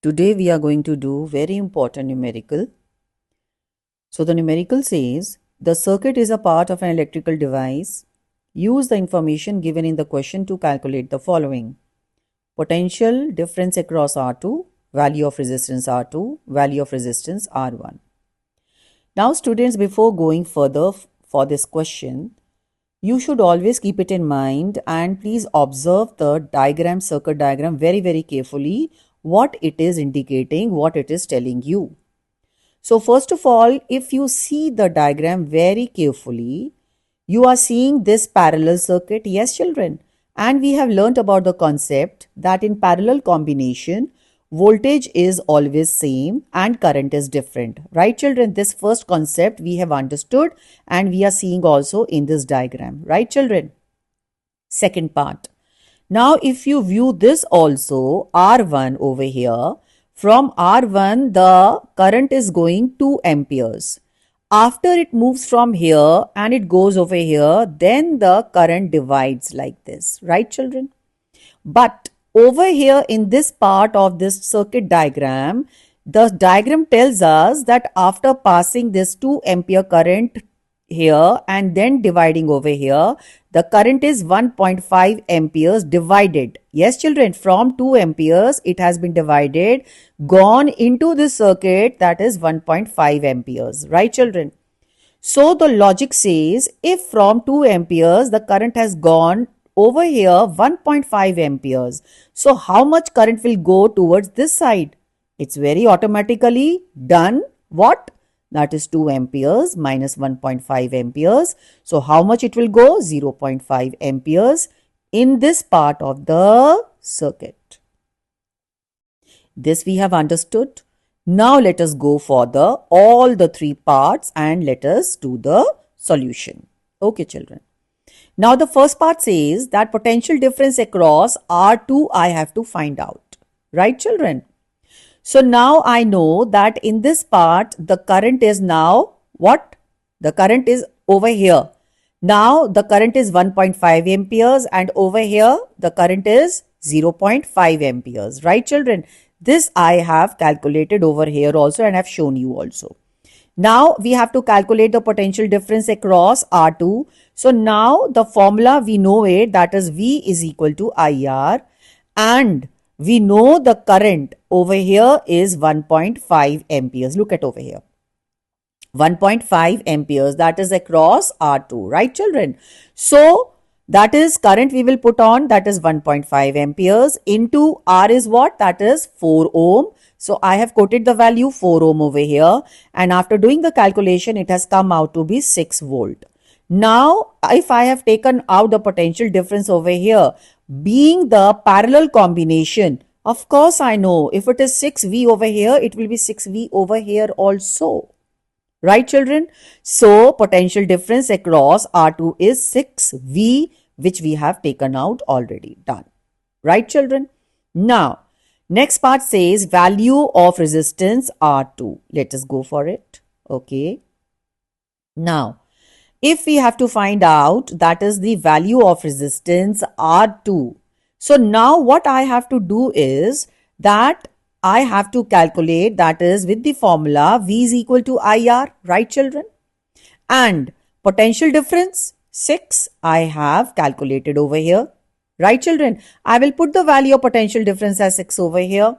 Today we are going to do very important numerical. So the numerical says the circuit is a part of an electrical device. Use the information given in the question to calculate the following. Potential difference across R2, value of resistance R2, value of resistance R1. Now students, before going further for this question, you should always keep it in mind and please observe the diagram, circuit diagram very carefully, what it is indicating, what it is telling you. So first of all, if you see the diagram very carefully, you are seeing this parallel circuit. Yes, children. And we have learnt about the concept that in parallel combination, voltage is always same and current is different. Right, children? This first concept we have understood and we are seeing also in this diagram. Right, children? Second part. Now, if you view this also, R1 over here, from R1, the current is going 2 amperes. After it moves from here and it goes over here, then the current divides like this, right, children? But over here in this part of this circuit diagram, the diagram tells us that after passing this 2 ampere current here and then dividing over here, the current is 1.5 amperes divided. Yes, children, from 2 amperes, it has been divided, gone into this circuit, that is 1.5 amperes. Right, children? So the logic says if from 2 amperes, the current has gone over here 1.5 amperes. So how much current will go towards this side? It's very automatically done. What? That is 2 amperes minus 1.5 amperes. So how much it will go? 0.5 amperes in this part of the circuit. This we have understood. Now let us go for all the 3 parts and let us do the solution. Okay, children. Now the first part says that potential difference across R2 I have to find out. Right, children? So now I know that in this part, the current is now what? The current is over here. Now the current is 1.5 amperes and over here the current is 0.5 amperes. Right, children? This I have calculated over here also and I have shown you also. Now we have to calculate the potential difference across R2. So now the formula we know it, that is V is equal to IR, and we know the current over here is 1.5 amperes. Look at over here. 1.5 amperes, that is across R2, right, children? So that is current we will put on, that is 1.5 amperes into R is what? That is 4 ohm. So I have quoted the value 4 ohm over here, and after doing the calculation, it has come out to be 6 volt. Now, if I have taken out the potential difference over here, being the parallel combination, of course I know if it is 6V over here, it will be 6V over here also. Right, children? So, potential difference across R2 is 6V, which we have taken out already. Done. Right, children? Now, next part says value of resistance R2. Let us go for it. Okay. Now, if we have to find out, that is the value of resistance R2. So now what I have to do is that I have to calculate, that is with the formula V is equal to IR, right, children? And potential difference 6 I have calculated over here, right, children? I will put the value of potential difference as 6 over here.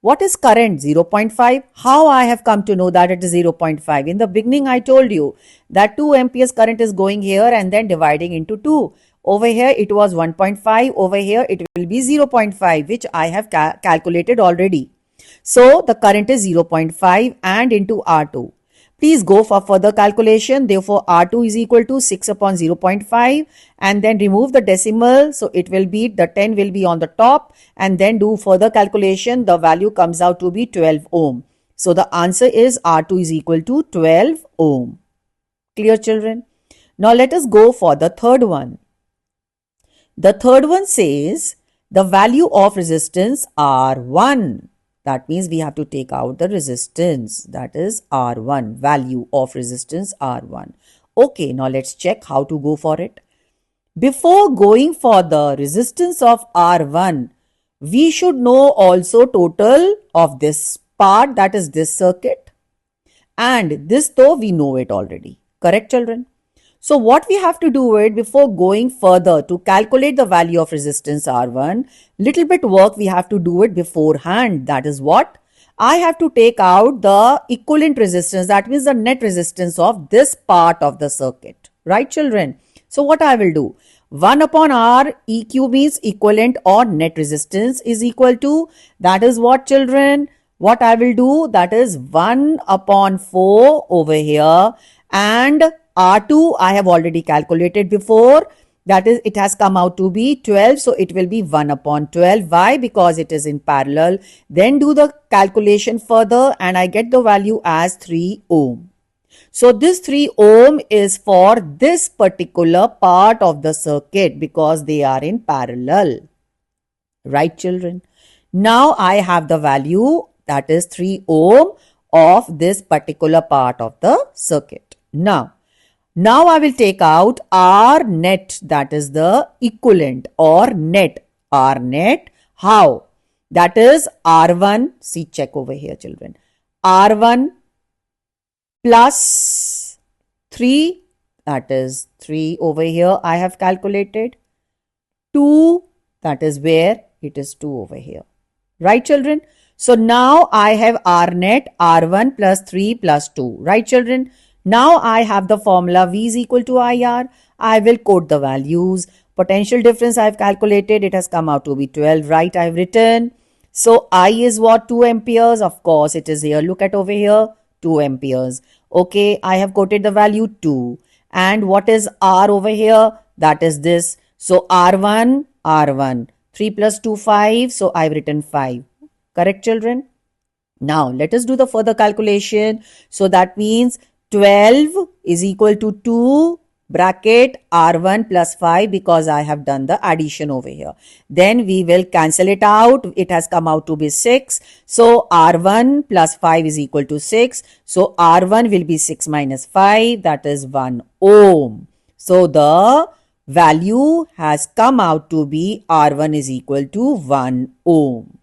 What is current? 0.5. How I have come to know that it is 0.5? In the beginning, I told you that 2 amperes current is going here and then dividing into 2. Over here, it was 1.5. Over here, it will be 0.5, which I have calculated already. So, the current is 0.5 and into R2. Please go for further calculation. Therefore, R2 is equal to 6 upon 0.5 and then remove the decimal. So, it will be, the 10 will be on the top and then do further calculation. The value comes out to be 12 ohm. So, the answer is R2 is equal to 12 ohm. Clear, children? Now, let us go for the third one. The third one says the value of resistance R1. That means we have to take out the resistance, that is R1, value of resistance R1. Okay, now let's check how to go for it. Before going for the resistance of R1, We should know also total of this part, that is this circuit, and this though we know it already. Correct, children? So what we have to do it before going further to calculate the value of resistance R1, little bit work we have to do it beforehand. That is what? I have to take out the equivalent resistance, that means the net resistance of this part of the circuit. Right, children? So what I will do? 1 upon R EQ means equivalent or net resistance is equal to, that is what, children? What I will do, that is 1 upon 4 over here, and R2 I have already calculated before, that is it has come out to be 12, so it will be 1 upon 12. Why? Because it is in parallel. Then do the calculation further and I get the value as 3 ohm. So this 3 ohm is for this particular part of the circuit because they are in parallel. Right, children? Now I have the value, that is 3 ohm of this particular part of the circuit. Now I will take out R net, that is the equivalent or net. R net, how? That is R1, see, check over here, children. R1 plus 3, that is 3 over here I have calculated. 2, that is where it is 2 over here. Right, children? So now I have R net, R1 plus 3 plus 2. Right, children? Now I have the formula V is equal to IR. I will quote the values. Potential difference I have calculated. It has come out to be 12. Right, I have written. So I is what? 2 amperes. Of course, it is here. Look at over here. 2 amperes. Okay, I have quoted the value 2. And what is R over here? That is this. So R1, 3 plus 2, 5. So I have written 5. Correct, children? Now let us do the further calculation. So that means 12 is equal to 2 bracket R1 plus 5 because I have done the addition over here. Then we will cancel it out. It has come out to be 6. So R1 plus 5 is equal to 6. So R1 will be 6 minus 5, that is 1 ohm. So the value has come out to be R1 is equal to 1 ohm.